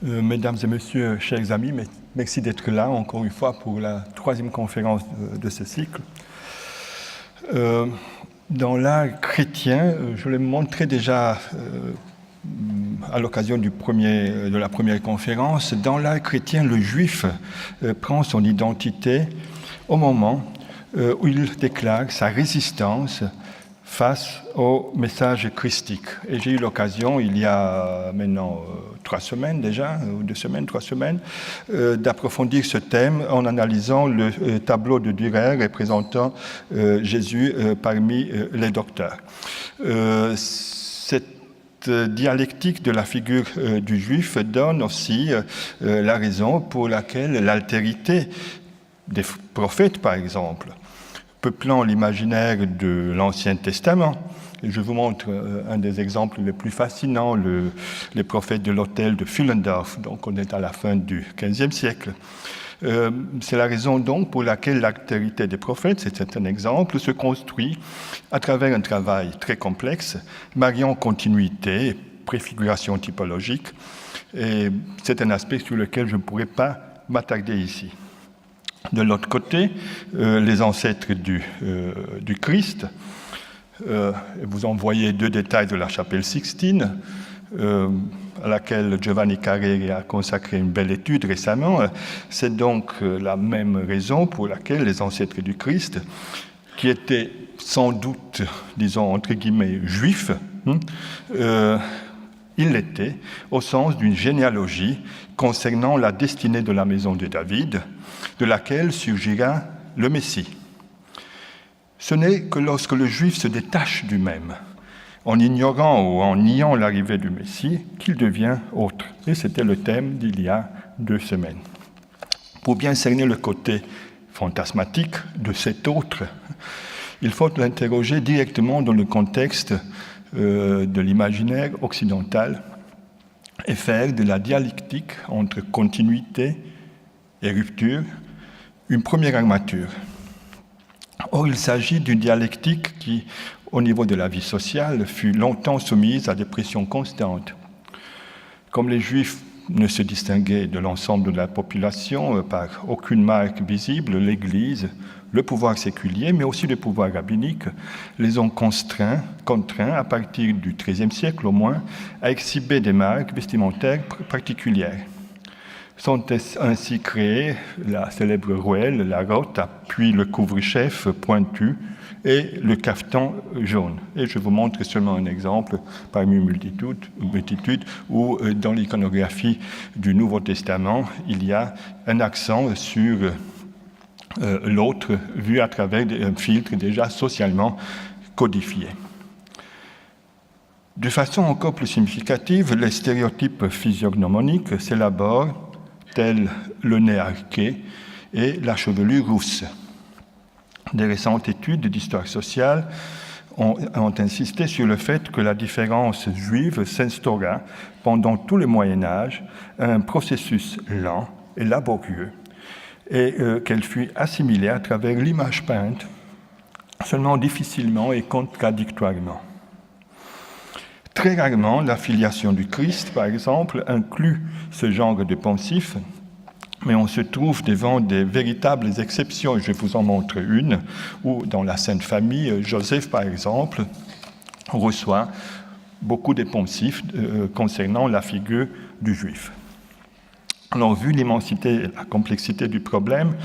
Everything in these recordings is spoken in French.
Mesdames et messieurs, chers amis, merci d'être là encore une fois pour la troisième conférence de ce cycle. Dans l'art chrétien, je l'ai montré déjà à l'occasion de la première conférence, dans l'art chrétien, le juif prend son identité au moment où il déclare sa résistance face au message christique. Et j'ai eu l'occasion, il y a maintenant 3 semaines déjà, ou 2 semaines, 3 semaines, d'approfondir ce thème en analysant le tableau de Dürer représentant Jésus parmi les docteurs. Cette dialectique de la figure du juif donne aussi la raison pour laquelle l'altérité des prophètes, par exemple, peuplant l'imaginaire de l'Ancien Testament. Et je vous montre un des exemples les plus fascinants, les prophètes de l'autel de Pfullendorf. Donc on est à la fin du XVe siècle. C'est la raison donc pour laquelle l'altérité des prophètes, c'est un exemple, se construit à travers un travail très complexe, mariant continuité et préfiguration typologique. Et c'est un aspect sur lequel je ne pourrais pas m'attarder ici. De l'autre côté, les ancêtres du Christ, vous en voyez 2 détails de la chapelle Sixtine, à laquelle Giovanni Carreri a consacré une belle étude récemment. C'est donc la même raison pour laquelle les ancêtres du Christ, qui étaient sans doute, disons entre guillemets, juifs, ils l'étaient au sens d'une généalogie concernant la destinée de la maison de David, de laquelle surgira le Messie. Ce n'est que lorsque le juif se détache du même, en ignorant ou en niant l'arrivée du Messie, qu'il devient autre. Et c'était le thème d'il y a 2 semaines. Pour bien cerner le côté fantasmatique de cet autre, il faut l'interroger directement dans le contexte de l'imaginaire occidental et faire de la dialectique entre continuité et rupture une première armature. Or, il s'agit d'une dialectique qui, au niveau de la vie sociale, fut longtemps soumise à des pressions constantes. Comme les Juifs ne se distinguaient de l'ensemble de la population par aucune marque visible, l'Église, le pouvoir séculier, mais aussi le pouvoir rabbinique, les ont contraints, à partir du XIIIe siècle au moins, à exhiber des marques vestimentaires particulières. Sont ainsi créées la célèbre rouelle, la rota, puis le couvre-chef pointu et le cafetan jaune. Et je vous montre seulement un exemple parmi une multitude où dans l'iconographie du Nouveau Testament, il y a un accent sur l'autre vu à travers un filtre déjà socialement codifié. De façon encore plus significative, les stéréotypes physiognomoniques s'élaborent tels le nez arqué et la chevelure rousse. Des récentes études d'histoire sociale ont insisté sur le fait que la différence juive s'instaura pendant tout le Moyen-Âge, un processus lent et laborieux, et qu'elle fut assimilée à travers l'image peinte, seulement difficilement et contradictoirement. Très rarement, la filiation du Christ, par exemple, inclut ce genre de pensif, mais on se trouve devant des véritables exceptions. Je vous en montre une, où dans la Sainte Famille, Joseph, par exemple, reçoit beaucoup de pensifs concernant la figure du Juif. Alors, vu l'immensité et la complexité du problème,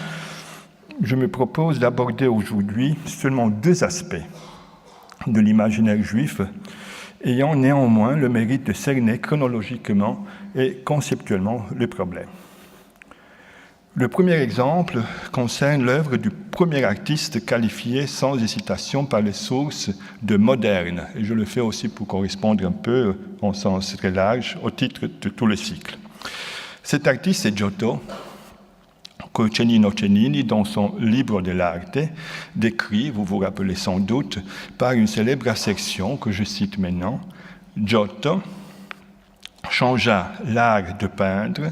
je me propose d'aborder aujourd'hui seulement 2 aspects de l'imaginaire juif, ayant néanmoins le mérite de cerner chronologiquement et conceptuellement le problème. Le premier exemple concerne l'œuvre du premier artiste qualifié sans hésitation par les sources de moderne, et je le fais aussi pour correspondre un peu, en sens très large, au titre de tout le cycle. Cet artiste est Giotto, que Cennino Cennini, dans son Libro dell'arte, décrit, vous vous rappelez sans doute, par une célèbre assertion que je cite maintenant. Giotto changea l'art de peindre,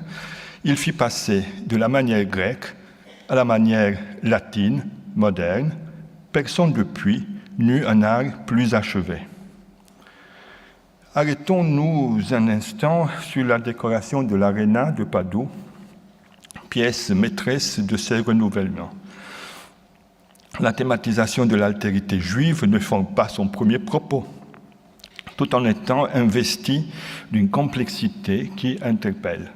il fit passer de la manière grecque à la manière latine, moderne. Personne depuis n'eut un art plus achevé. Arrêtons-nous un instant sur la décoration de l'Arena de Padoue, pièce maîtresse de ces renouvellements. La thématisation de l'altérité juive ne forme pas son premier propos, tout en étant investie d'une complexité qui interpelle.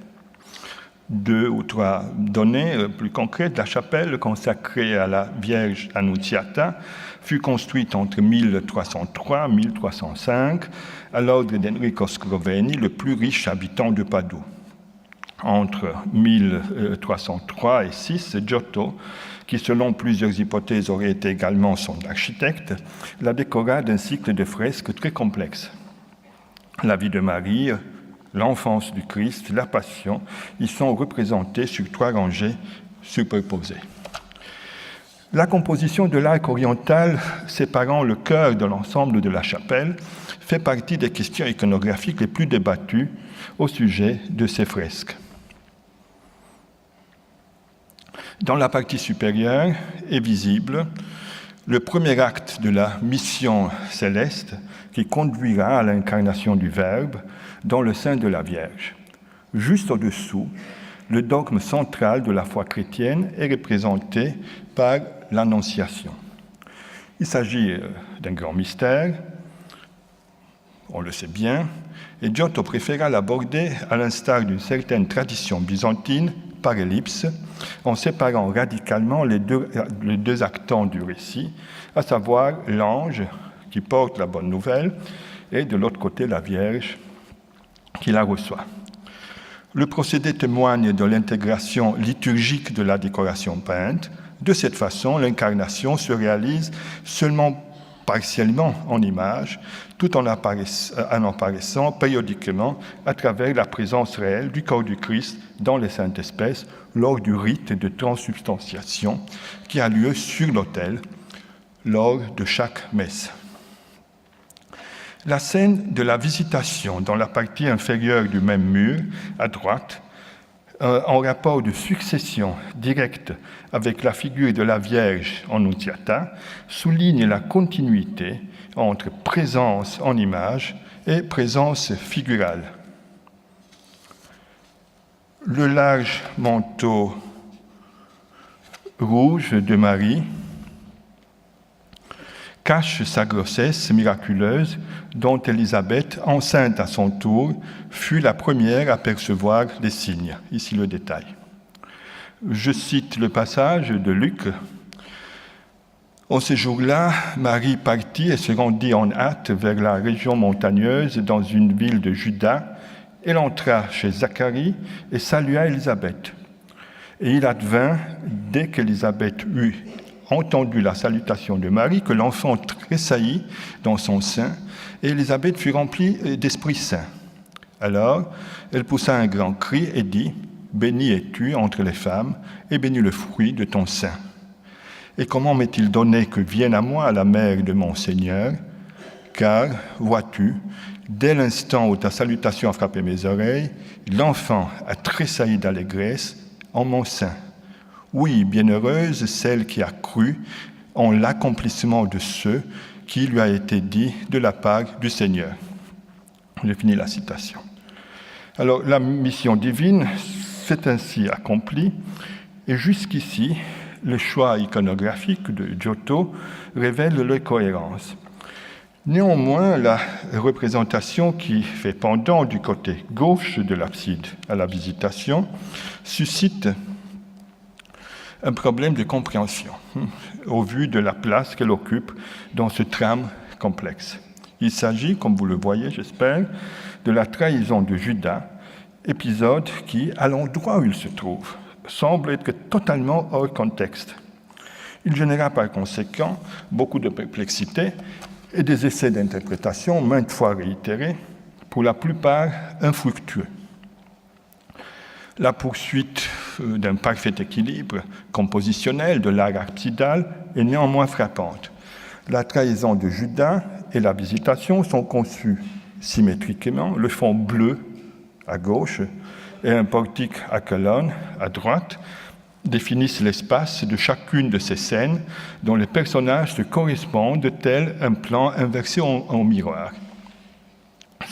2 ou 3 données plus concrètes. La chapelle consacrée à la Vierge Annunziata fut construite entre 1303 et 1305 à l'ordre d'Enrico Scroveni, le plus riche habitant de Padoue. Entre 1303 et 6, Giotto, qui selon plusieurs hypothèses aurait été également son architecte, la décora d'un cycle de fresques très complexe. La vie de Marie, l'enfance du Christ, la Passion, ils sont représentés sur 3 rangées superposées. La composition de l'arc oriental séparant le chœur de l'ensemble de la chapelle fait partie des questions iconographiques les plus débattues au sujet de ces fresques. Dans la partie supérieure est visible le premier acte de la mission céleste qui conduira à l'incarnation du Verbe dans le sein de la Vierge. Juste au-dessous, le dogme central de la foi chrétienne est représenté par l'Annonciation. Il s'agit d'un grand mystère, on le sait bien, et Giotto préféra l'aborder à l'instar d'une certaine tradition byzantine, par ellipse, en séparant radicalement les deux actants du récit, à savoir l'ange qui porte la bonne nouvelle et de l'autre côté la Vierge qui la reçoit. Le procédé témoigne de l'intégration liturgique de la décoration peinte. De cette façon, l'incarnation se réalise seulement partiellement en image, tout en apparaissant périodiquement à travers la présence réelle du corps du Christ dans les saintes espèces lors du rite de transsubstantiation qui a lieu sur l'autel lors de chaque messe. La scène de la visitation dans la partie inférieure du même mur, à droite, en rapport de succession directe avec la figure de la Vierge Annunziata, souligne la continuité entre présence en image et présence figurale. Le large manteau rouge de Marie cache sa grossesse miraculeuse dont Élisabeth, enceinte à son tour, fut la première à percevoir les signes. Ici le détail. Je cite le passage de Luc. En ce jour-là, Marie partit et se rendit en hâte vers la région montagneuse dans une ville de Juda. Elle entra chez Zacharie et salua Élisabeth. Et il advint, dès qu'Élisabeth eut entendu la salutation de Marie, que l'enfant tressaillit dans son sein, et Élisabeth fut remplie d'Esprit Saint. Alors, elle poussa un grand cri et dit : « Bénie es-tu entre les femmes, et béni le fruit de ton sein. Et comment m'est-il donné que vienne à moi la mère de mon Seigneur ? Car, vois-tu, dès l'instant où ta salutation a frappé mes oreilles, l'enfant a tressailli d'allégresse en mon sein. Oui, bienheureuse celle qui a cru en l'accomplissement de ce qui lui a été dit de la part du Seigneur. » J'ai fini la citation. Alors, la mission divine s'est ainsi accomplie, et jusqu'ici, le choix iconographique de Giotto révèle leur cohérence. Néanmoins, la représentation qui fait pendant du côté gauche de l'abside à la Visitation suscite un problème de compréhension au vu de la place qu'elle occupe dans ce trame complexe. Il s'agit, comme vous le voyez, j'espère, de la trahison de Judas, épisode qui, à l'endroit où il se trouve, semble être totalement hors contexte. Il généra par conséquent beaucoup de perplexité et des essais d'interprétation maintes fois réitérés, pour la plupart infructueux. La poursuite d'un parfait équilibre compositionnel de l'art absidal est néanmoins frappante. La trahison de Judas et la Visitation sont conçues symétriquement, le fond bleu à gauche et un portique à colonnes à droite définissent l'espace de chacune de ces scènes dont les personnages se correspondent tel un plan inversé en miroir.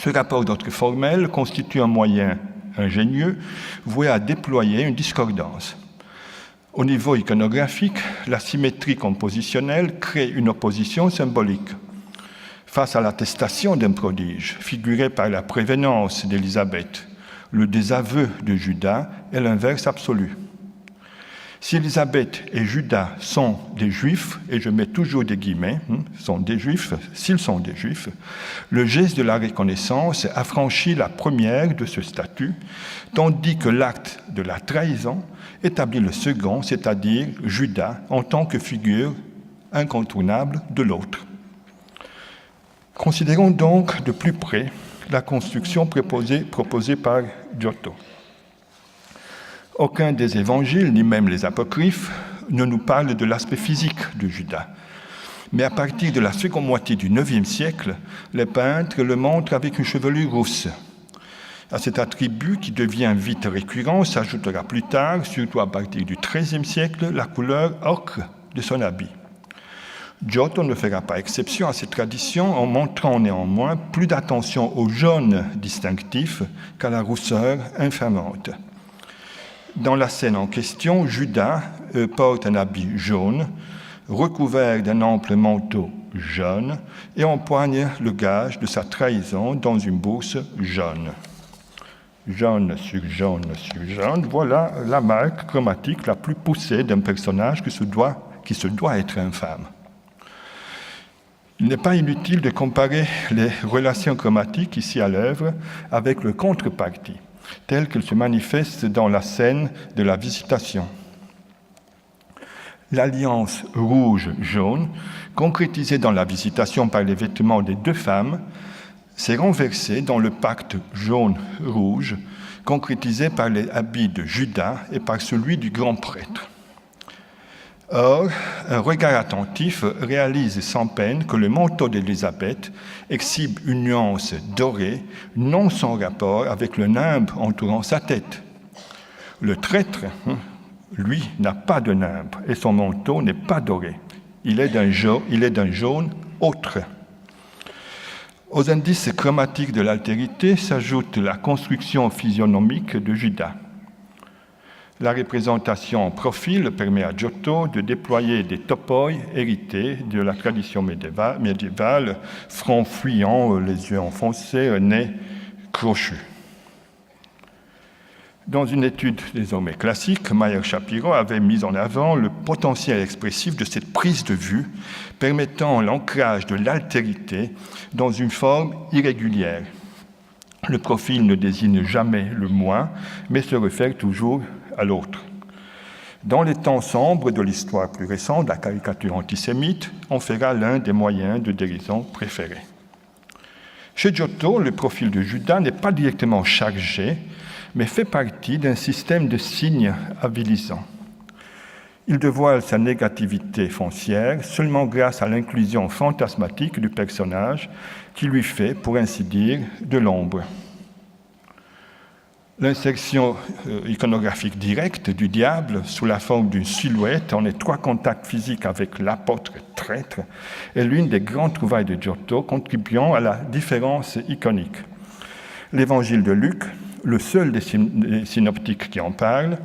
Ce rapport d'ordre formel constitue un moyen ingénieux voué à déployer une discordance. Au niveau iconographique, la symétrie compositionnelle crée une opposition symbolique. Face à l'attestation d'un prodige, figurée par la prévenance d'Élisabeth, le désaveu de Judas est l'inverse absolu. Si Élisabeth et Judas sont des Juifs, et je mets toujours des guillemets, sont des Juifs, s'ils sont des Juifs, le geste de la reconnaissance affranchit la première de ce statut, tandis que l'acte de la trahison établit le second, c'est-à-dire Judas, en tant que figure incontournable de l'autre. Considérons donc de plus près la construction proposée par Giotto. Aucun des évangiles, ni même les apocryphes, ne nous parle de l'aspect physique de Judas. Mais à partir de la seconde moitié du IXe siècle, les peintres le montrent avec une chevelure rousse. À cet attribut qui devient vite récurrent s'ajoutera plus tard, surtout à partir du XIIIe siècle, la couleur ocre de son habit. Giotto ne fera pas exception à cette tradition en montrant néanmoins plus d'attention au jaune distinctif qu'à la rousseur infamante. Dans la scène en question, Judas porte un habit jaune, recouvert d'un ample manteau jaune, et empoigne le gage de sa trahison dans une bourse jaune. Jaune sur jaune sur jaune, voilà la marque chromatique la plus poussée d'un personnage qui se doit être infâme. Il n'est pas inutile de comparer les relations chromatiques ici à l'œuvre avec le contrepartie, telle qu'elle se manifeste dans la scène de la visitation. L'alliance rouge-jaune, concrétisée dans la visitation par les vêtements des deux femmes, s'est renversée dans le pacte jaune-rouge, concrétisé par les habits de Judas et par celui du grand prêtre. Or, un regard attentif réalise sans peine que le manteau d'Élisabeth exhibe une nuance dorée, non sans rapport avec le nimbe entourant sa tête. Le traître, lui, n'a pas de nimbe et son manteau n'est pas doré. Il est d'un jaune autre. Aux indices chromatiques de l'altérité s'ajoute la construction physionomique de Judas. La représentation en profil permet à Giotto de déployer des topoi hérités de la tradition médiévale, front fuyant, les yeux enfoncés, nez crochu. Dans une étude désormais classique, Mayer-Shapiro avait mis en avant le potentiel expressif de cette prise de vue, permettant l'ancrage de l'altérité dans une forme irrégulière. Le profil ne désigne jamais le moi, mais se réfère toujours à l'autre. Dans les temps sombres de l'histoire plus récente, la caricature antisémite en fera l'un des moyens de dérision préférés. Chez Giotto, le profil de Judas n'est pas directement chargé, mais fait partie d'un système de signes avilisants. Il dévoile sa négativité foncière seulement grâce à l'inclusion fantasmatique du personnage qui lui fait, pour ainsi dire, de l'ombre. L'insertion iconographique directe du diable sous la forme d'une silhouette en étroit contact physique avec l'apôtre traître est l'une des grandes trouvailles de Giotto contribuant à la différence iconique. L'évangile de Luc, le seul des synoptiques qui en parle,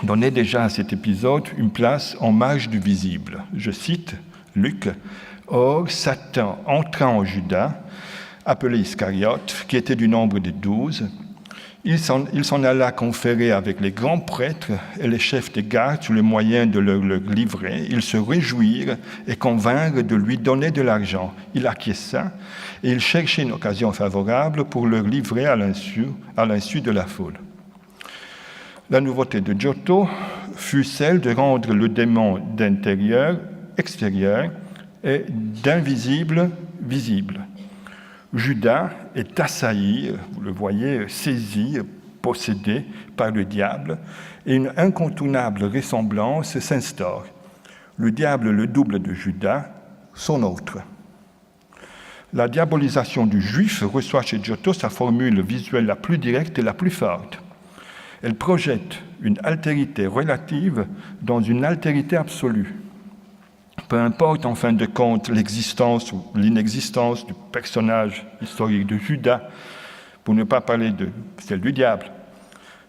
donnait déjà à cet épisode une place en marge du visible. Je cite Luc, « Or, Satan entra en Judas, appelé Iscariote, qui était du nombre des 12, il s'en alla conférer avec les grands prêtres et les chefs des gardes sous le moyen de leur livrer. Ils se réjouirent et convinrent de lui donner de l'argent. Il acquiesça et il cherchait une occasion favorable pour leur livrer à l'insu de la foule. La nouveauté de Giotto fut celle de rendre le démon d'intérieur extérieur et d'invisible visible. Judas est assailli, vous le voyez, saisi, possédé par le diable, et une incontournable ressemblance s'instaure. Le diable, le double de Judas, son autre. La diabolisation du juif reçoit chez Giotto sa formule visuelle la plus directe et la plus forte. Elle projette une altérité relative dans une altérité absolue. Peu importe en fin de compte l'existence ou l'inexistence du personnage historique de Judas, pour ne pas parler de celle du diable,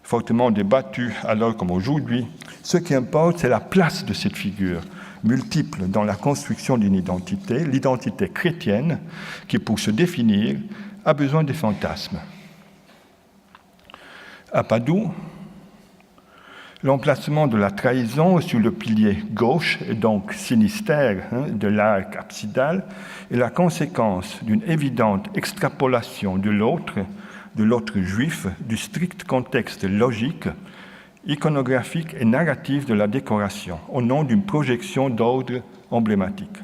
fortement débattue alors comme aujourd'hui, ce qui importe, c'est la place de cette figure, multiple dans la construction d'une identité, l'identité chrétienne, qui, pour se définir, a besoin des fantasmes. À Padoue, l'emplacement de la trahison sur le pilier gauche, et donc sinistère de l'arc absidal, est la conséquence d'une évidente extrapolation de l'autre juif, du strict contexte logique, iconographique et narratif de la décoration, au nom d'une projection d'ordre emblématique.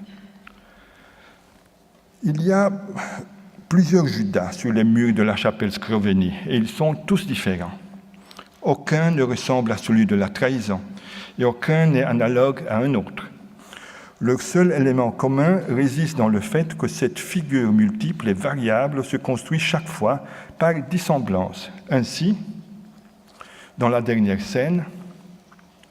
Il y a plusieurs Judas sur les murs de la chapelle Scrovegni, et ils sont tous différents. Aucun ne ressemble à celui de la trahison, et aucun n'est analogue à un autre. Le seul élément commun réside dans le fait que cette figure multiple et variable se construit chaque fois par dissemblance. Ainsi, dans la dernière scène,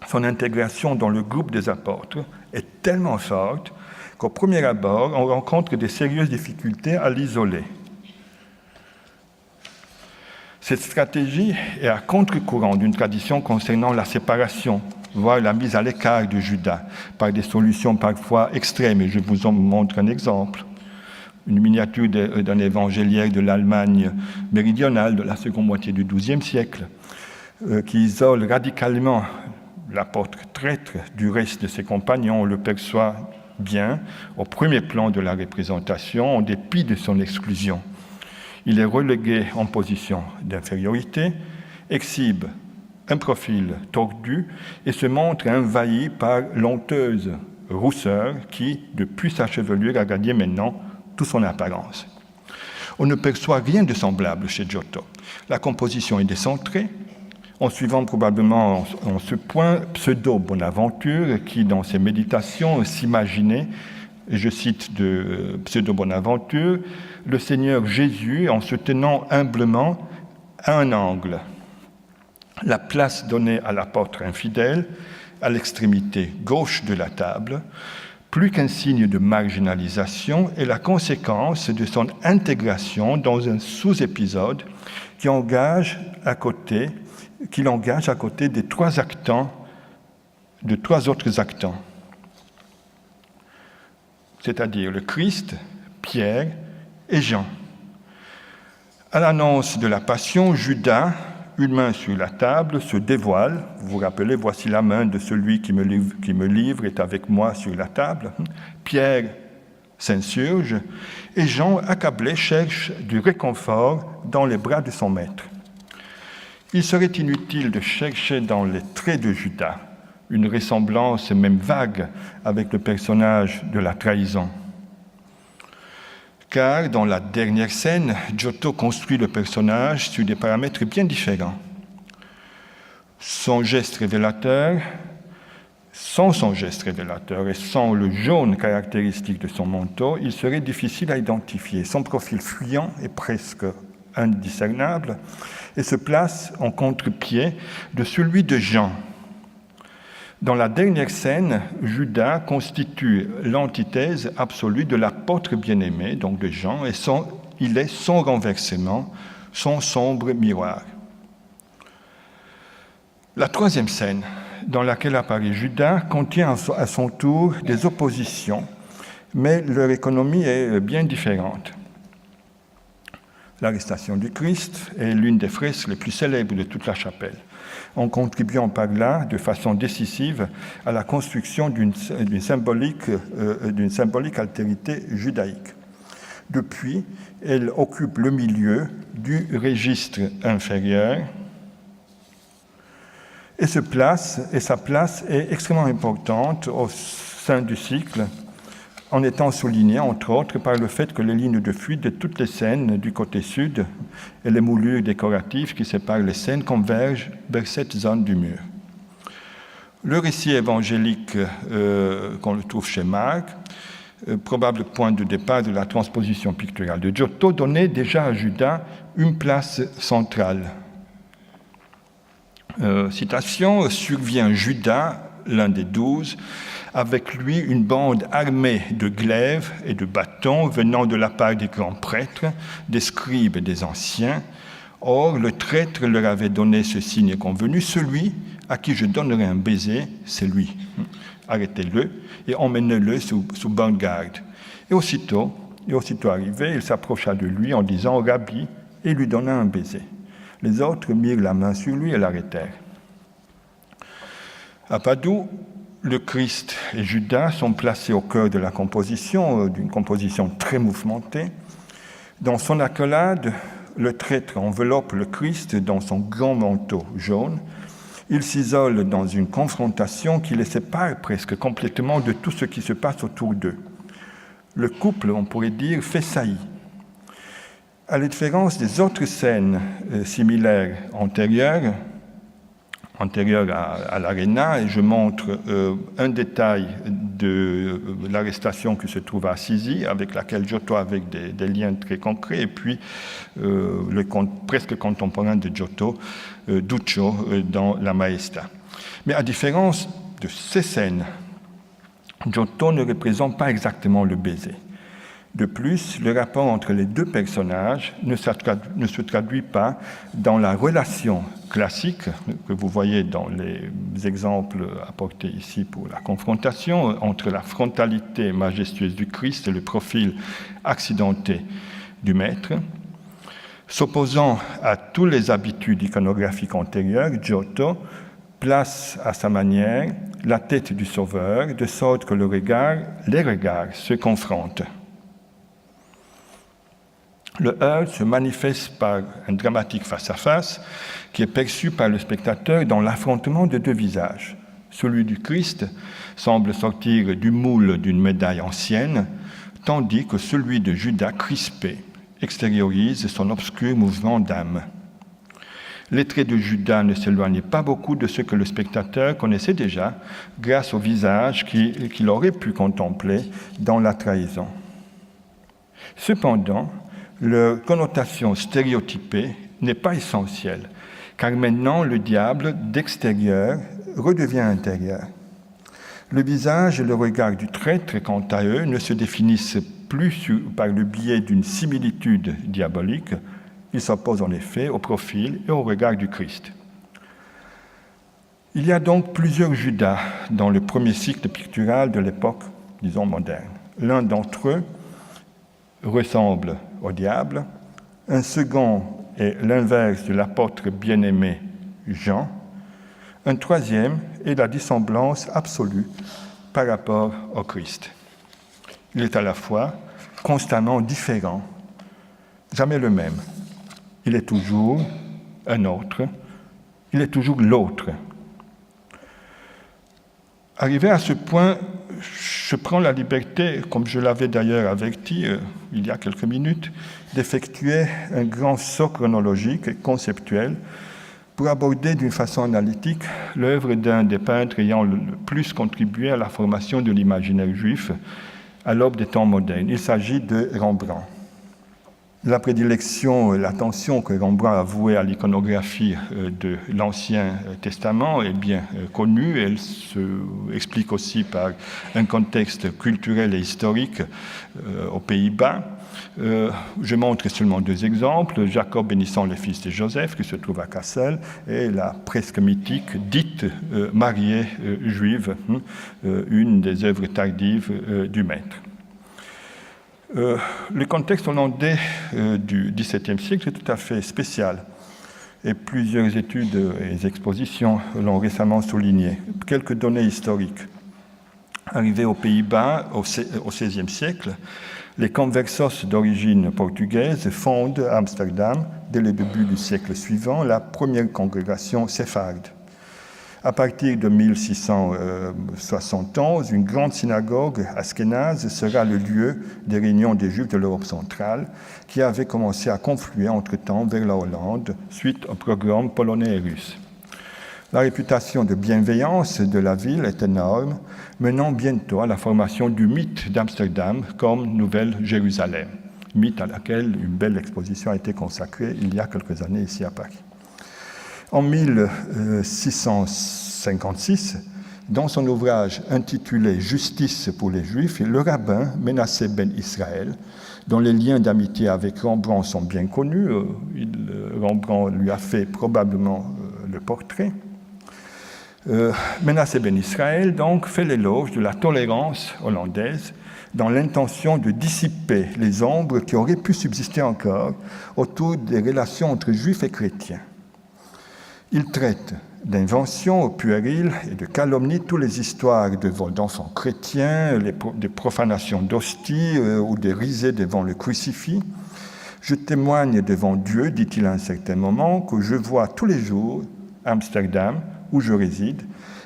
son intégration dans le groupe des apôtres est tellement forte qu'au premier abord, on rencontre des sérieuses difficultés à l'isoler. Cette stratégie est à contre-courant d'une tradition concernant la séparation, voire la mise à l'écart de Judas, par des solutions parfois extrêmes, et je vous en montre un exemple. Une miniature d'un évangéliaire de l'Allemagne méridionale de la seconde moitié du XIIe siècle, qui isole radicalement l'apôtre traître du reste de ses compagnons. On le perçoit bien au premier plan de la représentation, en dépit de son exclusion. Il est relégué en position d'infériorité, exhibe un profil tordu et se montre envahi par l'honteuse rousseur qui, depuis sa chevelure, a gagné maintenant toute son apparence. On ne perçoit rien de semblable chez Giotto. La composition est décentrée, en suivant probablement en ce point Pseudo-Bonaventure qui, dans ses méditations, s'imaginait, et je cite de Pseudo-Bonaventure, le Seigneur Jésus en se tenant humblement à un angle. La place donnée à l'apôtre infidèle, à l'extrémité gauche de la table, plus qu'un signe de marginalisation, est la conséquence de son intégration dans un sous-épisode qui l'engage à côté des trois autres actants, c'est-à-dire le Christ, Pierre et Jean. À l'annonce de la passion, Judas, une main sur la table, se dévoile. Vous vous rappelez, voici la main de celui qui me livre est avec moi sur la table. Pierre s'insurge et Jean, accablé, cherche du réconfort dans les bras de son maître. Il serait inutile de chercher dans les traits de Judas une ressemblance même vague avec le personnage de la trahison. Car dans la dernière scène, Giotto construit le personnage sur des paramètres bien différents. Sans son geste révélateur et sans le jaune caractéristique de son manteau, il serait difficile à identifier. Son profil fuyant est presque indiscernable et se place en contre-pied de celui de Jean. Dans la dernière scène, Judas constitue l'antithèse absolue de l'apôtre bien-aimé, donc de Jean, et il est son renversement, son sombre miroir. La troisième scène, dans laquelle apparaît Judas, contient à son tour des oppositions, mais leur économie est bien différente. L'arrestation du Christ est l'une des fresques les plus célèbres de toute la chapelle, en contribuant par là, de façon décisive, à la construction d'une symbolique altérité judaïque. Depuis, elle occupe le milieu du registre inférieur et sa place est extrêmement importante au sein du cycle, en étant soulignée, entre autres, par le fait que les lignes de fuite de toutes les scènes du côté sud et les moulures décoratives qui séparent les scènes convergent vers cette zone du mur. Le récit évangélique qu'on le trouve chez Marc, probable point de départ de la transposition picturale de Giotto, donnait déjà à Judas une place centrale. Citation, survient Judas, l'un des 12, avec lui une bande armée de glaives et de bâtons venant de la part des grands prêtres, des scribes et des anciens. Or, le traître leur avait donné ce signe convenu, celui à qui je donnerai un baiser, c'est lui. Arrêtez-le et emmenez-le sous bonne garde. Et aussitôt arrivé, il s'approcha de lui en disant « Rabbi » et lui donna un baiser. Les autres mirent la main sur lui et l'arrêtèrent. À Padoue, le Christ et Judas sont placés au cœur de la composition, d'une composition très mouvementée. Dans son accolade, le traître enveloppe le Christ dans son grand manteau jaune. Il s'isole dans une confrontation qui les sépare presque complètement de tout ce qui se passe autour d'eux. Le couple, on pourrait dire, fait saillie. À la différence des autres scènes similaires antérieures à l'aréna, et je montre un détail de l'arrestation qui se trouve à Assisi, avec laquelle Giotto avait des liens très concrets, et puis le presque contemporain de Giotto, Duccio, dans La Maesta. Mais à différence de ces scènes, Giotto ne représente pas exactement le baiser. De plus, le rapport entre les deux personnages ne se traduit pas dans la relation classique que vous voyez dans les exemples apportés ici pour la confrontation entre la frontalité majestueuse du Christ et le profil accidenté du Maître. S'opposant à toutes les habitudes iconographiques antérieures, Giotto place à sa manière la tête du Sauveur, de sorte que les regards se confrontent. Le heurt se manifeste par un dramatique face-à-face qui est perçu par le spectateur dans l'affrontement de deux visages. Celui du Christ semble sortir du moule d'une médaille ancienne, tandis que celui de Judas crispé extériorise son obscur mouvement d'âme. Les traits de Judas ne s'éloignent pas beaucoup de ce que le spectateur connaissait déjà grâce au visage qu'il aurait pu contempler dans la trahison. Cependant, leur connotation stéréotypée n'est pas essentielle, car maintenant le diable d'extérieur redevient intérieur. Le visage et le regard du traître, quant à eux, ne se définissent plus par le biais d'une similitude diabolique. Ils s'opposent en effet au profil et au regard du Christ. Il y a donc plusieurs Judas dans le premier cycle pictural de l'époque, disons, moderne. L'un d'entre eux ressemble au diable, un second est l'inverse de l'apôtre bien-aimé Jean, un troisième est la dissemblance absolue par rapport au Christ. Il est à la fois constamment différent, jamais le même. Il est toujours un autre, il est toujours l'autre. Arrivé à ce point, je prends la liberté, comme je l'avais d'ailleurs averti il y a quelques minutes, d'effectuer un grand saut chronologique et conceptuel pour aborder d'une façon analytique l'œuvre d'un des peintres ayant le plus contribué à la formation de l'imaginaire juif à l'aube des temps modernes. Il s'agit de Rembrandt. La prédilection, l'attention que Rembrandt a vouée à l'iconographie de l'Ancien Testament est bien connue. Elle se explique aussi par un contexte culturel et historique aux Pays-Bas. Je montre seulement deux exemples. Jacob bénissant le fils de Joseph, qui se trouve à Kassel, et la presque mythique dite mariée juive, une des œuvres tardives du Maître. Le contexte hollandais du XVIIe siècle est tout à fait spécial et plusieurs études et expositions l'ont récemment souligné. Quelques données historiques. Arrivés aux Pays-Bas au XVIe siècle, les conversos d'origine portugaise fondent à Amsterdam, dès le début du siècle suivant, la première congrégation sépharde. À partir de 1671, une grande synagogue askénaze sera le lieu des réunions des Juifs de l'Europe centrale, qui avaient commencé à confluer entre-temps vers la Hollande, suite aux pogroms polonais et russes. La réputation de bienveillance de la ville est énorme, menant bientôt à la formation du mythe d'Amsterdam comme Nouvelle Jérusalem, mythe à laquelle une belle exposition a été consacrée il y a quelques années ici à Paris. En 1656, Dans son ouvrage intitulé « Justice pour les Juifs », le rabbin Menassé ben Israël, dont les liens d'amitié avec Rembrandt sont bien connus, Rembrandt lui a fait probablement le portrait, Menassé ben Israël donc fait l'éloge de la tolérance hollandaise dans l'intention de dissiper les ombres qui auraient pu subsister encore autour des relations entre juifs et chrétiens. Il traite d'inventions puériles et de calomnies toutes les histoires de vols d'enfants chrétiens, des profanations d'hosties ou des risées devant le crucifix. Je témoigne devant Dieu, dit-il à un certain moment, que je vois tous les jours, à Amsterdam, où je réside,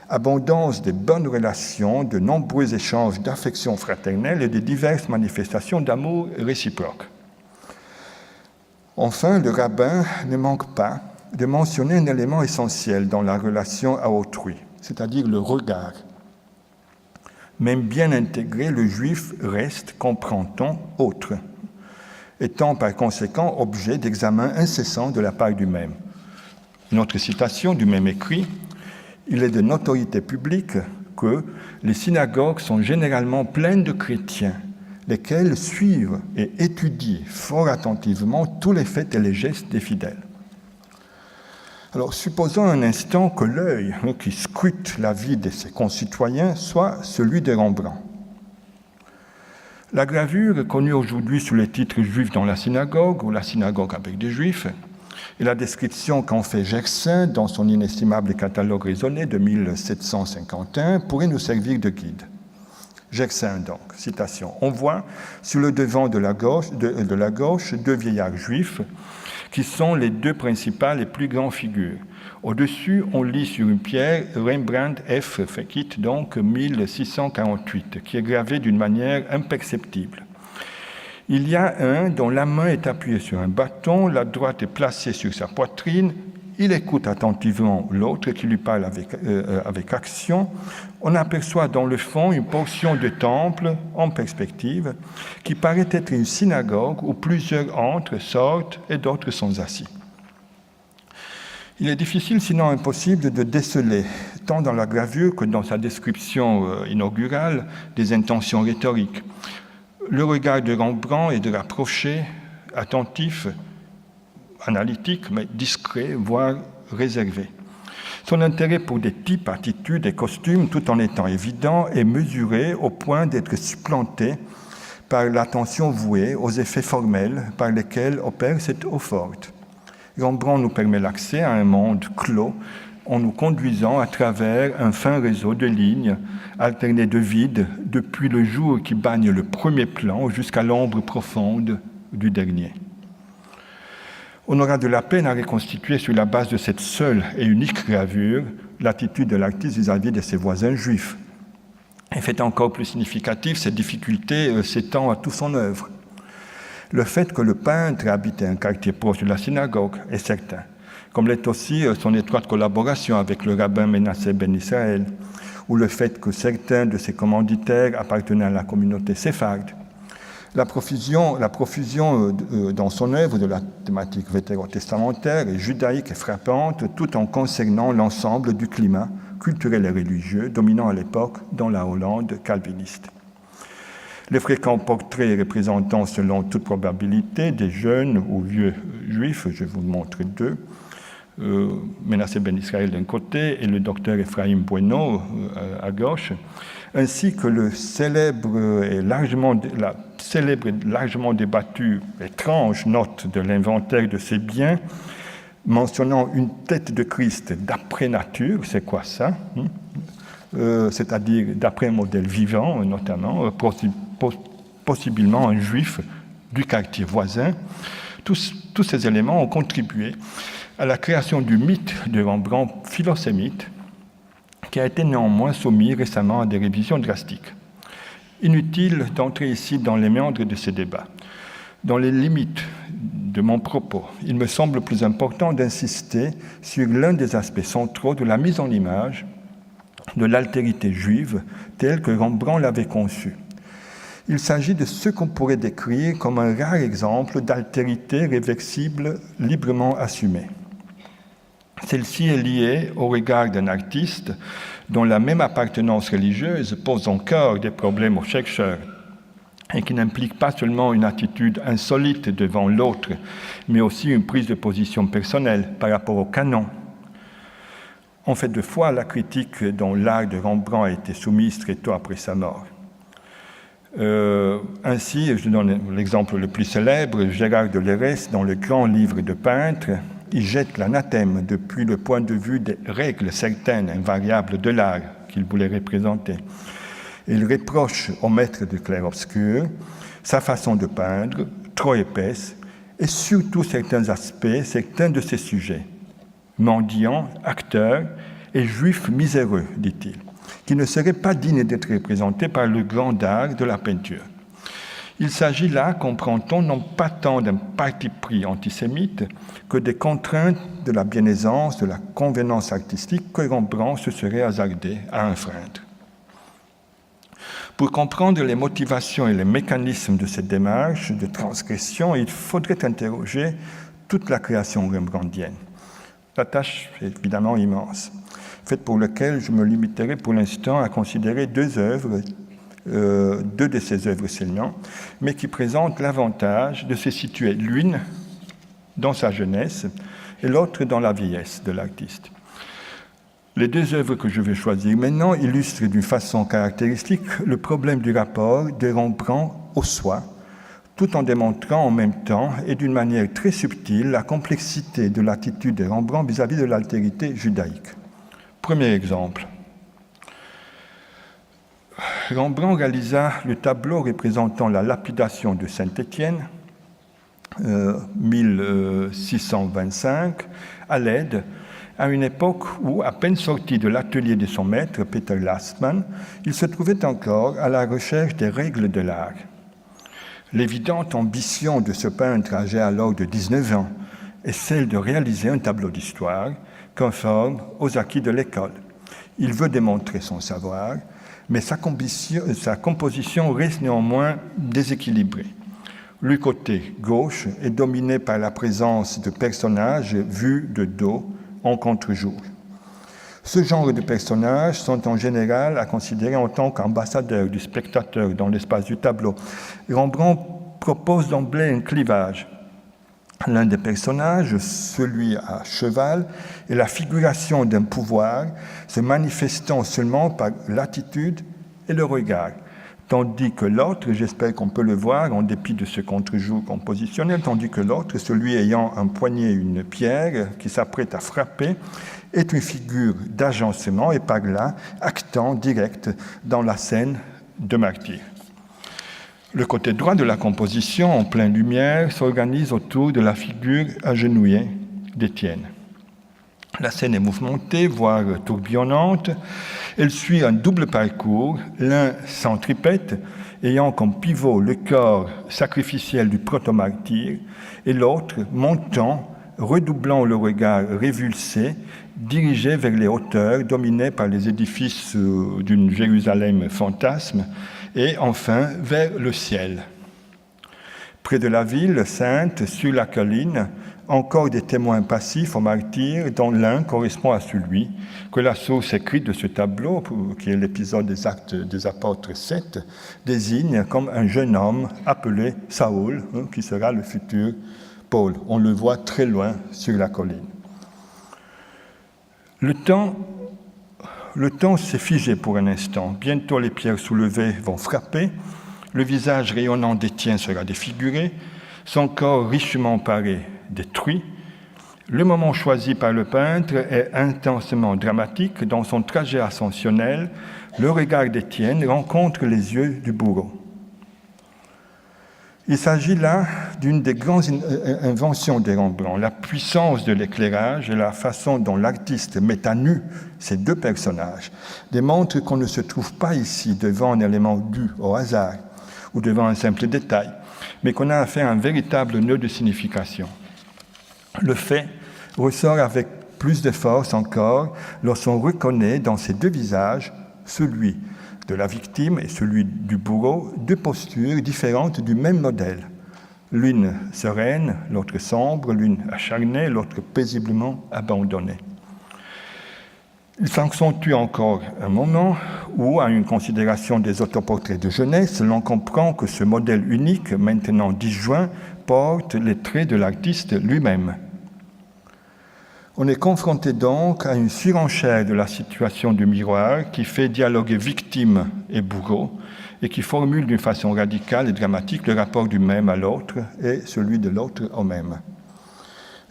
abondance de bonnes relations, de nombreux échanges d'affection fraternelle et de diverses manifestations d'amour réciproque. Enfin, le rabbin ne manque pas de mentionner un élément essentiel dans la relation à autrui, c'est-à-dire le regard. Même bien intégré, le juif reste, comprend-on, autre, étant par conséquent objet d'examen incessant de la part du même. Une autre citation du même écrit: « Il est de notoriété publique que les synagogues sont généralement pleines de chrétiens, lesquels suivent et étudient fort attentivement tous les faits et les gestes des fidèles. » Alors, supposons un instant que l'œil qui scrute la vie de ses concitoyens soit celui de Rembrandt. La gravure, connue aujourd'hui sous le titre « Juifs dans la synagogue » ou « La synagogue avec des Juifs », et la description qu'en fait Gersaint dans son inestimable catalogue raisonné de 1751 pourrait nous servir de guide. Gersaint donc, citation: « On voit sur le devant de la gauche deux vieillards juifs qui sont les deux principales et plus grandes figures. Au-dessus, on lit sur une pierre Rembrandt F. Fekit, donc 1648, qui est gravé d'une manière imperceptible. Il y a un dont la main est appuyée sur un bâton, la droite est placée sur sa poitrine, il écoute attentivement l'autre qui lui parle avec action. On aperçoit dans le fond une portion de temple en perspective qui paraît être une synagogue où plusieurs entrent, sortent et d'autres sont assis. » Il est difficile, sinon impossible, de déceler, tant dans la gravure que dans sa description inaugurale, des intentions rhétoriques. Le regard de Rembrandt est de rapprocher, attentif, analytique, mais discret, voire réservé. Son intérêt pour des types, attitudes et costumes, tout en étant évident, est mesuré au point d'être supplanté par l'attention vouée aux effets formels par lesquels opère cette eau-forte. Rembrandt nous permet l'accès à un monde clos en nous conduisant à travers un fin réseau de lignes alternées de vide depuis le jour qui bagne le premier plan jusqu'à l'ombre profonde du dernier. On aura de la peine à reconstituer sur la base de cette seule et unique gravure l'attitude de l'artiste vis-à-vis de ses voisins juifs. Et fait encore plus significatif, cette difficulté s'étend à toute son œuvre. Le fait que le peintre habitait un quartier proche de la synagogue est certain, comme l'est aussi son étroite collaboration avec le rabbin Menassé ben Israël, ou le fait que certains de ses commanditaires appartenaient à la communauté sépharde. La profusion dans son œuvre de la thématique vétérotestamentaire et judaïque est frappante, tout en concernant l'ensemble du climat culturel et religieux dominant à l'époque dans la Hollande calviniste. Les fréquents portraits représentant, selon toute probabilité, des jeunes ou vieux juifs, je vous montre deux, Menassé ben Israël d'un côté et le docteur Ephraim Bueno à gauche, ainsi que la célèbre et largement débattue étrange note de l'inventaire de ses biens mentionnant une tête de Christ d'après nature. C'est quoi ça? C'est-à-dire d'après un modèle vivant, notamment, possiblement un juif du quartier voisin. Tous ces éléments ont contribué à la création du mythe de Rembrandt philosémite, qui a été néanmoins soumis récemment à des révisions drastiques. Inutile d'entrer ici dans les méandres de ces débats. Dans les limites de mon propos, il me semble plus important d'insister sur l'un des aspects centraux de la mise en image de l'altérité juive telle que Rembrandt l'avait conçue. Il s'agit de ce qu'on pourrait décrire comme un rare exemple d'altérité réversible librement assumée. Celle-ci est liée au regard d'un artiste dont la même appartenance religieuse pose encore des problèmes aux chercheurs et qui n'implique pas seulement une attitude insolite devant l'autre, mais aussi une prise de position personnelle par rapport au canon. On fait deux fois la critique dont l'art de Rembrandt a été soumise très tôt après sa mort. Ainsi, je donne l'exemple le plus célèbre, Gérard de Lérès, dans le grand livre de peintre, il jette l'anathème depuis le point de vue des règles certaines, invariables de l'art qu'il voulait représenter. Il reproche au maître du clair-obscur sa façon de peindre, trop épaisse, et surtout certains aspects, certains de ses sujets, mendiants, acteurs et juifs miséreux, dit-il, qui ne seraient pas dignes d'être représentés par le grand art de la peinture. Il s'agit là, comprend-on, non pas tant d'un parti pris antisémite que des contraintes de la biennaisance, de la convenance artistique que Rembrandt se serait hasardé à enfreindre. Pour comprendre les motivations et les mécanismes de cette démarche de transgression, il faudrait interroger toute la création rembrandtienne. La tâche est évidemment immense, fait pour laquelle je me limiterai pour l'instant à considérer deux de ces œuvres seulement, mais qui présentent l'avantage de se situer l'une dans sa jeunesse et l'autre dans la vieillesse de l'artiste. Les deux œuvres que je vais choisir maintenant illustrent d'une façon caractéristique le problème du rapport de Rembrandt au soi, tout en démontrant en même temps et d'une manière très subtile la complexité de l'attitude de Rembrandt vis-à-vis de l'altérité judaïque. Premier exemple. Rembrandt réalisa le tableau représentant la lapidation de Saint-Étienne, 1625, à l'aide à une époque où, à peine sorti de l'atelier de son maître, Peter Lastmann, il se trouvait encore à la recherche des règles de l'art. L'évidente ambition de ce peintre âgé alors de 19 ans est celle de réaliser un tableau d'histoire conforme aux acquis de l'école. Il veut démontrer son savoir, mais sa composition reste néanmoins déséquilibrée. Le côté gauche est dominé par la présence de personnages vus de dos en contre-jour. Ce genre de personnages sont en général à considérer en tant qu'ambassadeurs du spectateur dans l'espace du tableau. Rembrandt propose d'emblée un clivage. L'un des personnages, celui à cheval, est la figuration d'un pouvoir se manifestant seulement par l'attitude et le regard, tandis que l'autre, j'espère qu'on peut le voir en dépit de ce contre-jour compositionnel, tandis que l'autre, celui ayant un poignet, une pierre, qui s'apprête à frapper, est une figure d'agencement et par là actant direct dans la scène de martyre. Le côté droit de la composition, en pleine lumière, s'organise autour de la figure agenouillée d'Étienne. La scène est mouvementée, voire tourbillonnante. Elle suit un double parcours, l'un centripète, ayant comme pivot le corps sacrificiel du protomartyr, et l'autre montant, redoublant le regard révulsé, dirigé vers les hauteurs, dominées par les édifices d'une Jérusalem fantasme, et enfin vers le ciel. Près de la ville sainte, sur la colline, encore des témoins passifs au martyr, dont l'un correspond à celui que la source écrite de ce tableau, qui est l'épisode des Actes des Apôtres 7, désigne comme un jeune homme appelé Saül, qui sera le futur Paul. On le voit très loin sur la colline. Le temps s'est figé pour un instant. Bientôt les pierres soulevées vont frapper, le visage rayonnant d'Étienne sera défiguré, son corps richement paré détruit. Le moment choisi par le peintre est intensément dramatique. Dans son trajet ascensionnel, le regard d'Étienne rencontre les yeux du bourreau. Il s'agit là d'une des grandes inventions de Rembrandt, la puissance de l'éclairage et la façon dont l'artiste met à nu ces deux personnages démontrent qu'on ne se trouve pas ici devant un élément dû au hasard ou devant un simple détail, mais qu'on a affaire à un véritable nœud de signification. Le fait ressort avec plus de force encore lorsqu'on reconnaît dans ces deux visages celui de la victime et celui du bourreau, deux postures différentes du même modèle. L'une sereine, l'autre sombre, l'une acharnée, l'autre paisiblement abandonnée. Il s'accentue encore un moment où, à une considération des autoportraits de jeunesse, l'on comprend que ce modèle unique, maintenant disjoint, porte les traits de l'artiste lui-même. On est confronté donc à une surenchère de la situation du miroir qui fait dialoguer victime et bourreau et qui formule d'une façon radicale et dramatique le rapport du même à l'autre et celui de l'autre au même.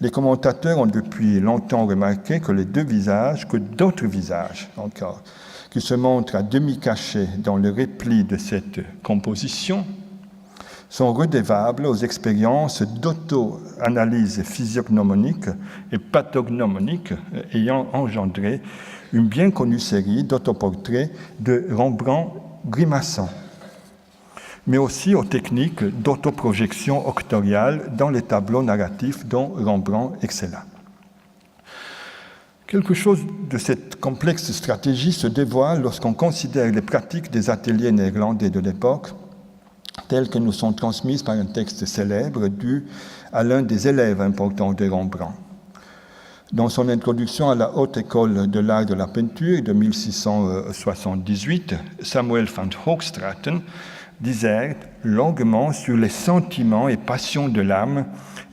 Les commentateurs ont depuis longtemps remarqué que les deux visages, que d'autres visages encore, qui se montrent à demi cachés dans le repli de cette composition, sont redevables aux expériences d'auto-analyse physiognomonique et pathognomonique ayant engendré une bien connue série d'autoportraits de Rembrandt grimaçant, mais aussi aux techniques d'autoprojection octoriale dans les tableaux narratifs dont Rembrandt excella. Quelque chose de cette complexe stratégie se dévoile lorsqu'on considère les pratiques des ateliers néerlandais de l'époque, telles que nous sont transmises par un texte célèbre dû à l'un des élèves importants de Rembrandt. Dans son introduction à la Haute École de l'art de la peinture de 1678, Samuel van Hoogstraten disert longuement sur les sentiments et passions de l'âme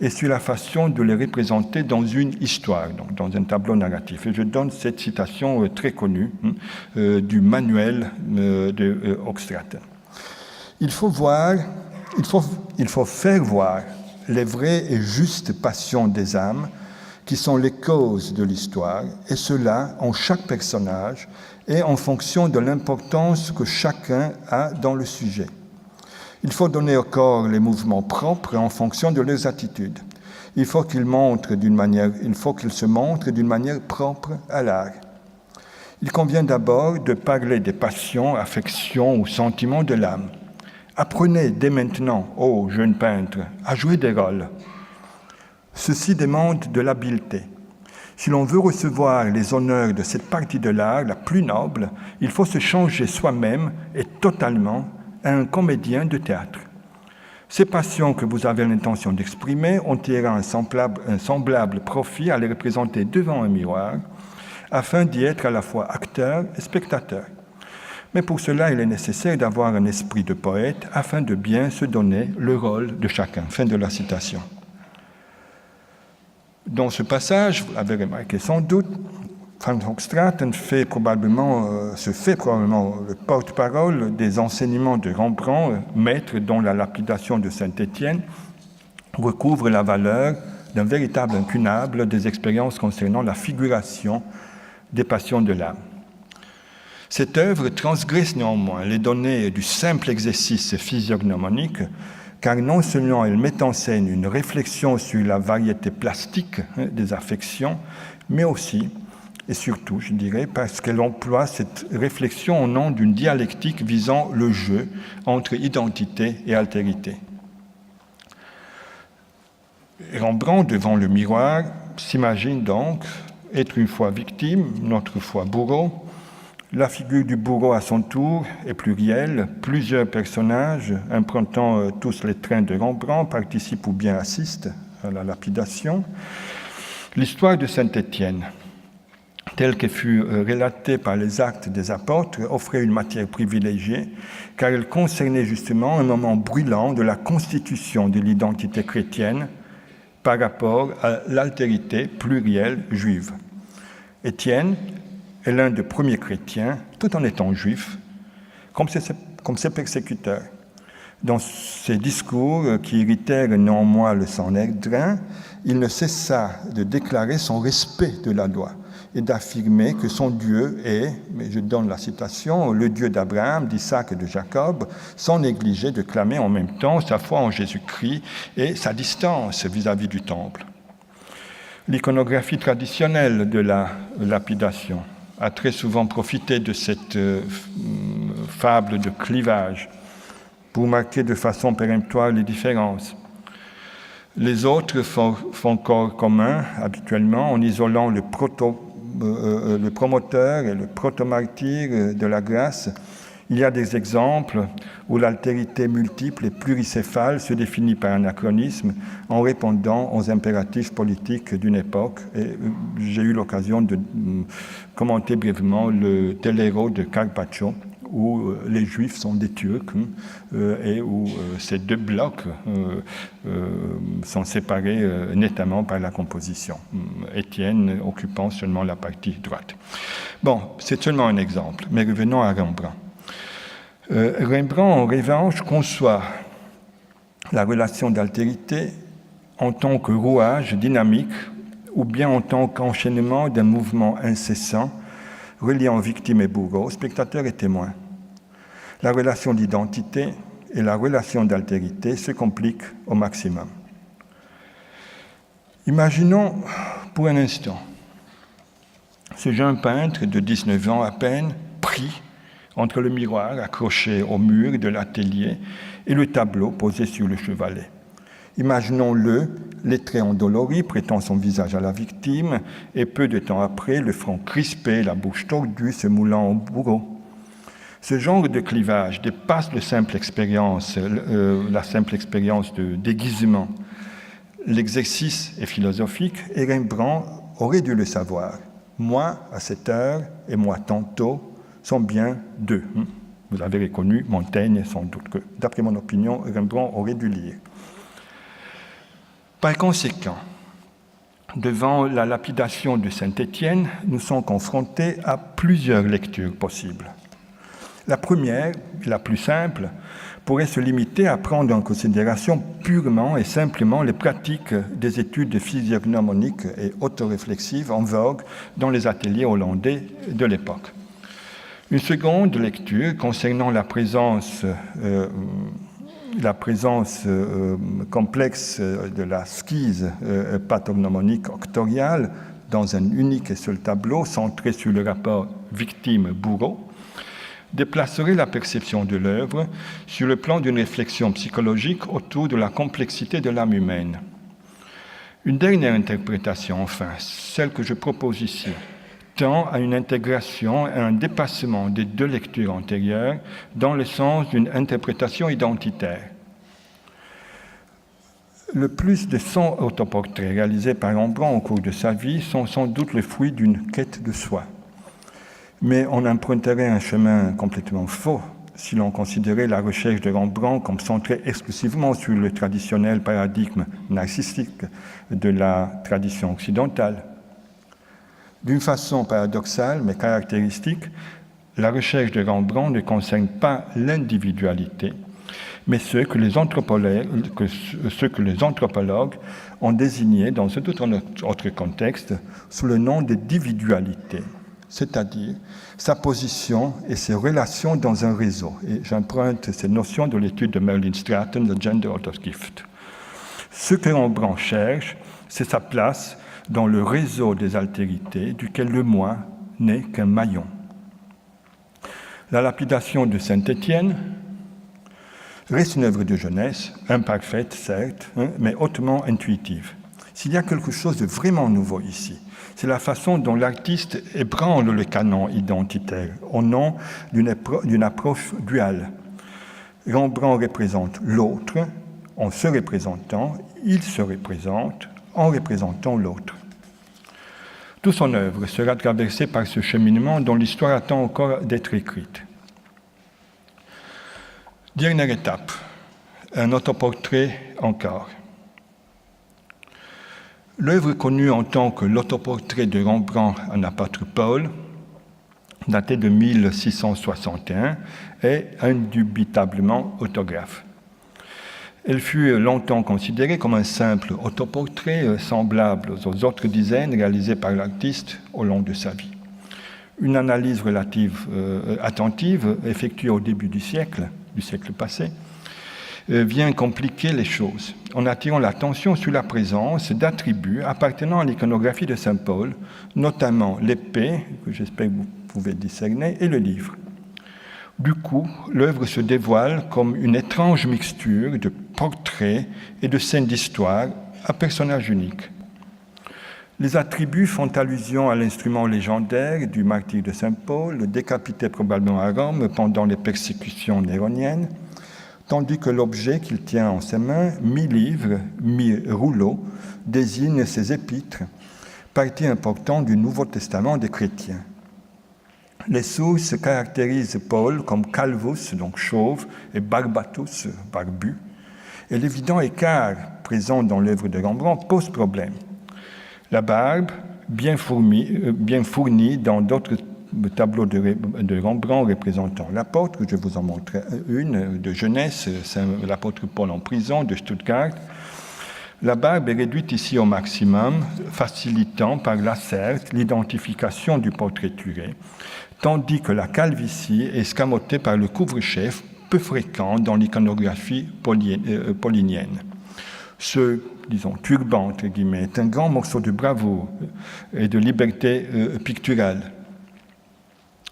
et sur la façon de les représenter dans une histoire, donc dans un tableau narratif. Et je donne cette citation très connue du manuel de Hoogstraten. Il faut faire voir les vraies et justes passions des âmes qui sont les causes de l'histoire, et cela en chaque personnage et en fonction de l'importance que chacun a dans le sujet. Il faut donner au corps les mouvements propres en fonction de leurs attitudes. Il faut qu'il se montre d'une manière propre à l'art. Il convient d'abord de parler des passions, affections ou sentiments de l'âme. Apprenez dès maintenant, ô jeune peintre, à jouer des rôles. Ceci demande de l'habileté. Si l'on veut recevoir les honneurs de cette partie de l'art la plus noble, il faut se changer soi-même et totalement à un comédien de théâtre. Ces passions que vous avez l'intention d'exprimer ont tiré un semblable profit à les représenter devant un miroir, afin d'y être à la fois acteur et spectateur. Mais pour cela, il est nécessaire d'avoir un esprit de poète afin de bien se donner le rôle de chacun. Fin de la citation. Dans ce passage, vous l'avez remarqué sans doute, Van Hoogstraten se fait probablement le porte-parole des enseignements de Rembrandt, maître dont la lapidation de Saint-Étienne recouvre la valeur d'un véritable incunable des expériences concernant la figuration des passions de l'âme. Cette œuvre transgresse néanmoins les données du simple exercice physiognomonique, car non seulement elle met en scène une réflexion sur la variété plastique des affections, mais aussi, et surtout, je dirais, parce qu'elle emploie cette réflexion au nom d'une dialectique visant le jeu entre identité et altérité. Rembrandt, devant le miroir, s'imagine donc être une fois victime, une autre fois bourreau. La figure du bourreau, à son tour, est plurielle. Plusieurs personnages, empruntant tous les traits de Rembrandt, participent ou bien assistent à la lapidation. L'histoire de Saint-Étienne, telle qu'elle fut relatée par les Actes des Apôtres, offrait une matière privilégiée, car elle concernait justement un moment brûlant de la constitution de l'identité chrétienne par rapport à l'altérité plurielle juive. Étienne est l'un des premiers chrétiens, tout en étant juif, comme ses persécuteurs. Dans ses discours qui irritèrent néanmoins le Sanhédrin, il ne cessa de déclarer son respect de la loi et d'affirmer que son Dieu est, mais je donne la citation, le Dieu d'Abraham, d'Isaac et de Jacob, sans négliger de clamer en même temps sa foi en Jésus-Christ et sa distance vis-à-vis du temple. L'iconographie traditionnelle de la lapidation a très souvent profité de cette fable de clivage pour marquer de façon péremptoire les différences. Les autres font corps commun habituellement en isolant le promoteur et le protomartyr de la grâce Il y a des exemples où l'altérité multiple et pluricéphale se définit par anachronisme en répondant aux impératifs politiques d'une époque. Et j'ai eu l'occasion de commenter brièvement le tel héros de Carpaccio, où les Juifs sont des Turcs et où ces deux blocs sont séparés nettement par la composition. Étienne occupant seulement la partie droite. Bon, c'est seulement un exemple, mais revenons à Rembrandt. Rembrandt, en revanche, conçoit la relation d'altérité en tant que rouage dynamique ou bien en tant qu'enchaînement d'un mouvement incessant reliant victime et bourreau, spectateur et témoin. La relation d'identité et la relation d'altérité se compliquent au maximum. Imaginons pour un instant ce jeune peintre de 19 ans à peine, pris entre le miroir accroché au mur de l'atelier et le tableau posé sur le chevalet. Imaginons-le, les traits endoloris prêtant son visage à la victime et peu de temps après, le front crispé, la bouche tordue se moulant au bourreau. Ce genre de clivage dépasse la simple expérience de déguisement. L'exercice est philosophique et Rembrandt aurait dû le savoir. Moi, à cette heure, et moi tantôt, sont bien deux. Vous avez reconnu Montaigne, sans doute que, d'après mon opinion, Rembrandt aurait dû lire. Par conséquent, devant la lapidation de Saint-Étienne, nous sommes confrontés à plusieurs lectures possibles. La première, la plus simple, pourrait se limiter à prendre en considération purement et simplement les pratiques des études physiognomoniques et autoréflexives en vogue dans les ateliers hollandais de l'époque. Une seconde lecture concernant la présence complexe de la schise pathognomonique octoriale dans un unique et seul tableau centré sur le rapport victime-bourreau, déplacerait la perception de l'œuvre sur le plan d'une réflexion psychologique autour de la complexité de l'âme humaine. Une dernière interprétation, enfin, celle que je propose ici, tend à une intégration et un dépassement des deux lectures antérieures dans le sens d'une interprétation identitaire. Le plus de 100 autoportraits réalisés par Rembrandt au cours de sa vie sont sans doute le fruit d'une quête de soi. Mais on emprunterait un chemin complètement faux si l'on considérait la recherche de Rembrandt comme centrée exclusivement sur le traditionnel paradigme narcissique de la tradition occidentale. D'une façon paradoxale mais caractéristique, la recherche de Rembrandt ne concerne pas l'individualité, mais ce que les anthropologues ont désigné dans ce tout autre contexte sous le nom de d'individualité, c'est-à-dire sa position et ses relations dans un réseau. Et j'emprunte ces notions de l'étude de Merlin Stratton, The Gender Out of Gift. Ce que Rembrandt cherche, c'est sa place dans le réseau des altérités duquel le moi n'est qu'un maillon. La lapidation de Saint-Étienne reste une œuvre de jeunesse, imparfaite certes, mais hautement intuitive. S'il y a quelque chose de vraiment nouveau ici, c'est la façon dont l'artiste ébranle le canon identitaire au nom d'une approche duale. Rembrandt représente l'autre en se représentant, il se représente en représentant l'autre. Toute son œuvre sera traversée par ce cheminement dont l'histoire attend encore d'être écrite. Dernière étape, un autoportrait encore. L'œuvre connue en tant que l'autoportrait de Rembrandt en apôtre Paul, daté de 1661, est indubitablement autographe. Elle fut longtemps considérée comme un simple autoportrait semblable aux autres dizaines réalisées par l'artiste au long de sa vie. Une analyse attentive effectuée au début du siècle passé, vient compliquer les choses en attirant l'attention sur la présence d'attributs appartenant à l'iconographie de Saint Paul, notamment l'épée, que j'espère que vous pouvez discerner, et le livre. Du coup, l'œuvre se dévoile comme une étrange mixture de portraits et de scènes d'histoire à personnages uniques. Les attributs font allusion à l'instrument légendaire du martyr de Saint-Paul, décapité probablement à Rome pendant les persécutions néroniennes, tandis que l'objet qu'il tient en ses mains, mi-livre, mi-rouleau, désigne ses épîtres, partie importante du Nouveau Testament des chrétiens. Les sources caractérisent Paul comme calvus, donc chauve, et barbatus, barbu, et l'évident écart présent dans l'œuvre de Rembrandt pose problème. La barbe, bien fournie dans d'autres tableaux de Rembrandt représentant l'apôtre, je vous en montre une de jeunesse, c'est l'apôtre Paul en prison de Stuttgart. La barbe est réduite ici au maximum, facilitant par lacerte l'identification du portraituré, tandis que la calvitie est escamotée par le couvre-chef, peu fréquent dans l'iconographie paulinienne. Ce, disons, turban, entre guillemets, est un grand morceau de bravoure et de liberté picturale.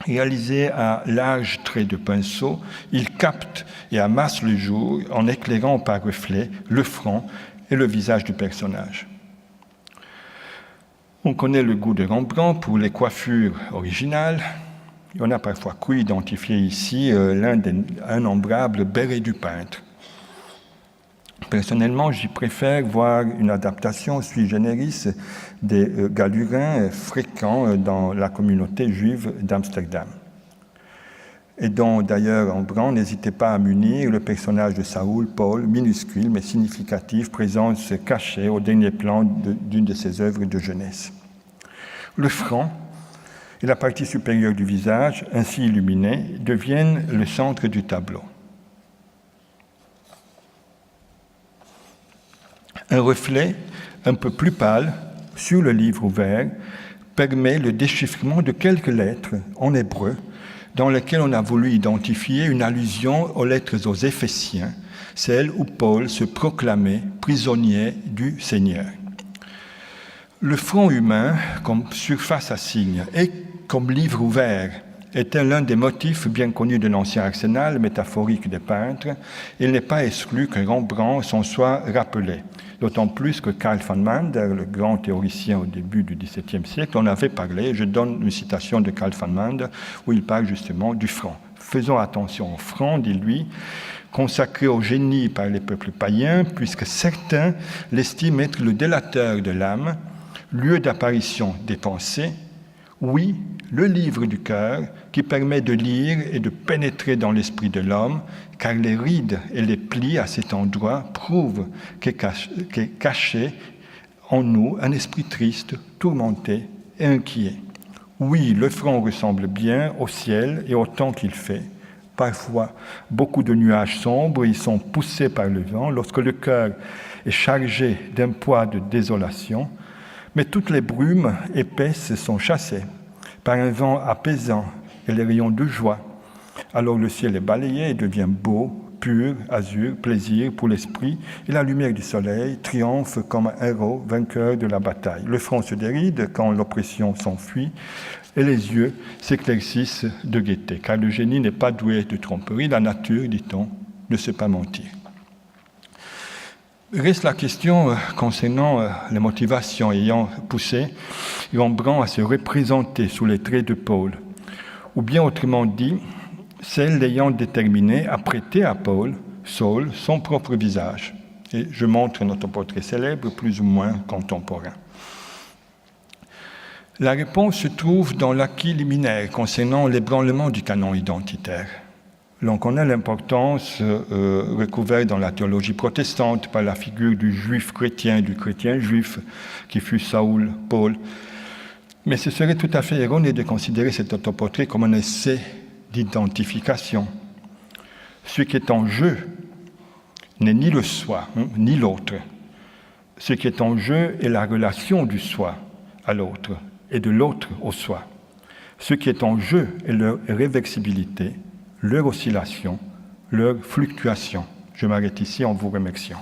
Réalisé à larges traits de pinceau, il capte et amasse le jour en éclairant par reflet le front et le visage du personnage. On connaît le goût de Rembrandt pour les coiffures originales. On a parfois cru identifier ici l'un des innombrables bérets du peintre. Personnellement, j'y préfère voir une adaptation sui generis des galurins fréquents dans la communauté juive d'Amsterdam. Et dont d'ailleurs Rembrandt n'hésitait pas à munir le personnage de Saoul, Paul, minuscule mais significatif, présence cachée au dernier plan d'une de ses œuvres de jeunesse. Le front et la partie supérieure du visage, ainsi illuminés, deviennent le centre du tableau. Un reflet un peu plus pâle sur le livre ouvert permet le déchiffrement de quelques lettres en hébreu dans lesquelles on a voulu identifier une allusion aux lettres aux Éphésiens, celles où Paul se proclamait prisonnier du Seigneur. Le front humain, comme surface à signes et comme livre ouvert, était l'un des motifs bien connus de l'ancien arsenal métaphorique des peintres. Il n'est pas exclu que Rembrandt s'en soit rappelé, d'autant plus que Karl von Mander, le grand théoricien au début du XVIIe siècle, en avait parlé. Je donne une citation de Karl von Mander où il parle justement du front. Faisons attention au front, dit-lui, consacré au génie par les peuples païens, puisque certains l'estiment être le délateur de l'âme, lieu d'apparition des pensées. Oui, le livre du cœur qui permet de lire et de pénétrer dans l'esprit de l'homme, car les rides et les plis à cet endroit prouvent qu'est caché en nous un esprit triste, tourmenté et inquiet. Oui, le front ressemble bien au ciel et au temps qu'il fait. Parfois, beaucoup de nuages sombres y sont poussés par le vent lorsque le cœur est chargé d'un poids de désolation. Mais toutes les brumes épaisses sont chassées par un vent apaisant et les rayons de joie. Alors le ciel est balayé et devient beau, pur, azur, plaisir pour l'esprit, et la lumière du soleil triomphe comme un héros vainqueur de la bataille. Le front se déride quand l'oppression s'enfuit, et les yeux s'éclaircissent de gaieté, car le génie n'est pas doué de tromperie, la nature, dit-on, ne sait pas mentir. Reste la question concernant les motivations ayant poussé Rembrandt à se représenter sous les traits de Paul, ou bien autrement dit, celle l'ayant déterminé à prêter à Paul, Saul, son propre visage. Et je montre notre portrait célèbre, plus ou moins contemporain. La réponse se trouve dans l'acquis liminaire concernant l'ébranlement du canon identitaire. L'on connaît l'importance recouverte dans la théologie protestante par la figure du juif chrétien, du chrétien juif, qui fut Saoul, Paul. Mais ce serait tout à fait erroné de considérer cet autoportrait comme un essai d'identification. Ce qui est en jeu n'est ni le soi, ni l'autre. Ce qui est en jeu est la relation du soi à l'autre et de l'autre au soi. Ce qui est en jeu est leur réversibilité, leur oscillation, leur fluctuation. Je m'arrête ici en vous remerciant.